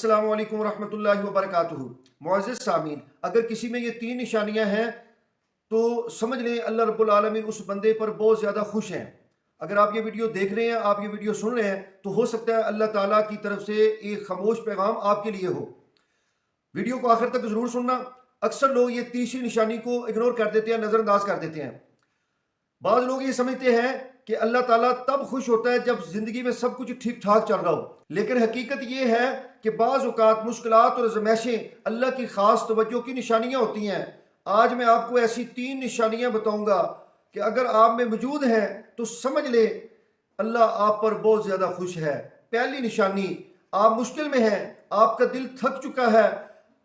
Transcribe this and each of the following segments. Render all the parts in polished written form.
अस्सलामु अलैकुम रहमतुल्लाहि व बरकातुहू। मुअज़्ज़िज़ सामीन, अगर किसी में ये तीन निशानियां हैं तो समझ लें अल्लाह रब्बुल आलमीन उस बंदे पर बहुत ज़्यादा खुश हैं। अगर आप ये वीडियो देख रहे हैं, आप ये वीडियो सुन रहे हैं, तो हो सकता है अल्लाह ताला की तरफ से एक खामोश पैगाम आपके लिए हो। वीडियो को आखिर तक ज़रूर सुनना। अक्सर लोग ये तीसरी निशानी को इग्नोर कर देते हैं, नज़रअंदाज कर देते हैं। बाज़ लोग ये समझते हैं कि अल्लाह ताला तब खुश होता है जब जिंदगी में सब कुछ ठीक ठाक चल रहा हो, लेकिन हकीकत ये है कि बाज़ औक़ात मुश्किलात और ज़मैशें अल्लाह की ख़ास तवज्जो की निशानियाँ होती हैं। आज मैं आपको ऐसी तीन निशानियाँ बताऊँगा कि अगर आप में मौजूद हैं तो समझ ले अल्लाह आप पर बहुत ज़्यादा खुश है। पहली निशानी, आप मुश्किल में हैं, आपका दिल थक चुका है,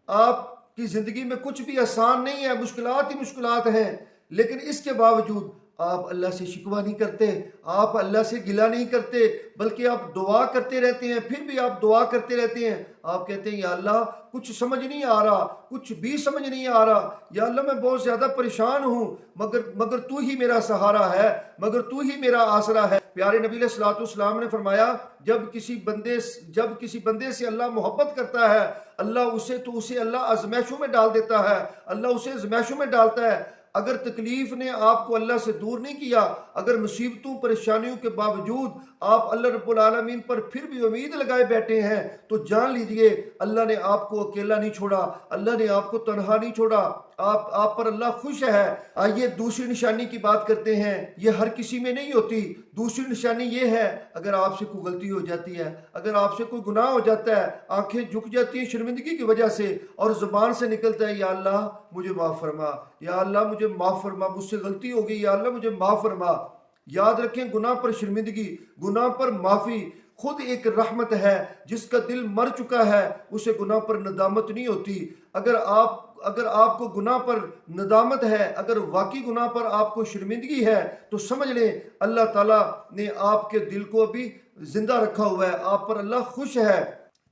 आपकी ज़िंदगी में कुछ भी आसान नहीं है, मुश्किलात ही मुश्किलात हैं, लेकिन इसके बावजूद आप अल्लाह से शिकवा नहीं करते, आप अल्लाह से गिला नहीं करते, बल्कि आप दुआ करते रहते हैं। फिर भी आप दुआ करते रहते हैं, आप कहते हैं या अल्लाह कुछ समझ नहीं आ रहा, कुछ भी समझ नहीं आ रहा, या अल्लाह मैं बहुत ज़्यादा परेशान हूँ, मगर तू ही मेरा सहारा है, मगर तू ही मेरा आसरा है। प्यारे नबी अलैहिस्सलातु वस्सलाम ने फरमाया, जब किसी बंदे से अल्लाह मोहब्बत करता है, उसे अल्लाह आज़माइशों में डाल देता है, अल्लाह उसे आज़माइशों में डालता है। अगर तकलीफ ने आपको अल्लाह से दूर नहीं किया, अगर मुसीबतों परेशानियों के बावजूद आप अल्लाह रब्बुल आलमीन पर फिर भी उम्मीद लगाए बैठे हैं, तो जान लीजिए अल्लाह ने आपको अकेला नहीं छोड़ा, अल्लाह ने आपको तन्हा नहीं छोड़ा, आप पर अल्लाह खुश है। आइए दूसरी निशानी की बात करते हैं। ये हर किसी में नहीं होती। दूसरी निशानी ये है, अगर आपसे कोई गलती हो जाती है, अगर आपसे कोई गुनाह हो जाता है, आंखें झुक जाती हैं शर्मिंदगी की वजह से, और ज़ुबान से निकलता है या अल्लाह मुझे माफ़ फरमा, या अल्लाह मुझे माफ़ फरमा, मुझसे गलती हो गई, या अल्लाह मुझे माफ़ फरमा। याद रखें, गुनाह पर शर्मिंदगी, गुनाह पर माफ़ी खुद एक रहमत है। जिसका दिल मर चुका है उसे गुनाह पर नदामत नहीं होती। अगर आपको गुनाह पर नदामत है, अगर वाकई गुनाह पर आपको शर्मिंदगी है, तो समझ लें अल्लाह ताला ने आपके दिल को अभी जिंदा रखा हुआ है, आप पर अल्लाह खुश है।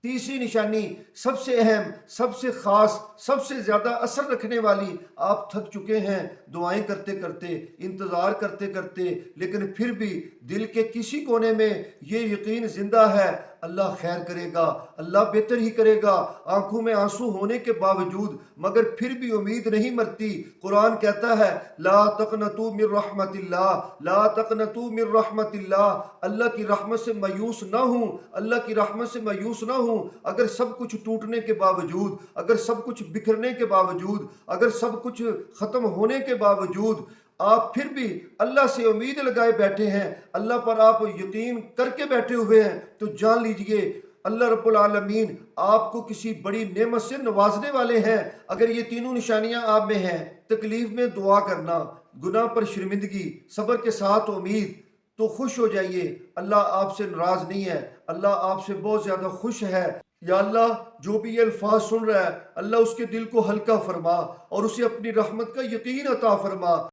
तीसरी निशानी सबसे अहम, सबसे खास, सबसे ज्यादा असर रखने वाली, आप थक चुके हैं दुआएं करते करते, इंतजार करते करते, लेकिन फिर भी दिल के किसी कोने में ये यकीन जिंदा है अल्लाह खैर करेगा, अल्लाह बेहतर ही करेगा। आंखों में आंसू होने के बावजूद मगर फिर भी उम्मीद नहीं मरती। कुरान कहता है ला तक़नतू मिर रहमतिल्लाह, ला तक़नतू मिर रहमतिल्लाह, अल्लाह की रहमत से मायूस ना हूँ, अल्लाह की रहमत से मायूस ना हूँ। अगर सब कुछ टूटने के बावजूद, अगर सब कुछ बिखरने के बावजूद, अगर सब कुछ खत्म होने के बावजूद आप फिर भी अल्लाह से उम्मीद लगाए बैठे हैं, अल्लाह पर आप यकीन करके बैठे हुए हैं, तो जान लीजिए अल्लाह रब्बुल आलमीन आपको किसी बड़ी नेमत से नवाजने वाले हैं। अगर ये तीनों निशानियां आप में हैं, तकलीफ में दुआ करना, गुनाह पर शर्मिंदगी, सब्र के साथ उम्मीद, तो खुश हो जाइए। अल्लाह आपसे नाराज नहीं है, अल्लाह आपसे बहुत ज्यादा खुश है। या अल्लाह जो भी ये अल्फाज सुन रहा है, अल्लाह उसके दिल को हल्का फरमा और उसे अपनी रहमत का यकीन अता फरमा।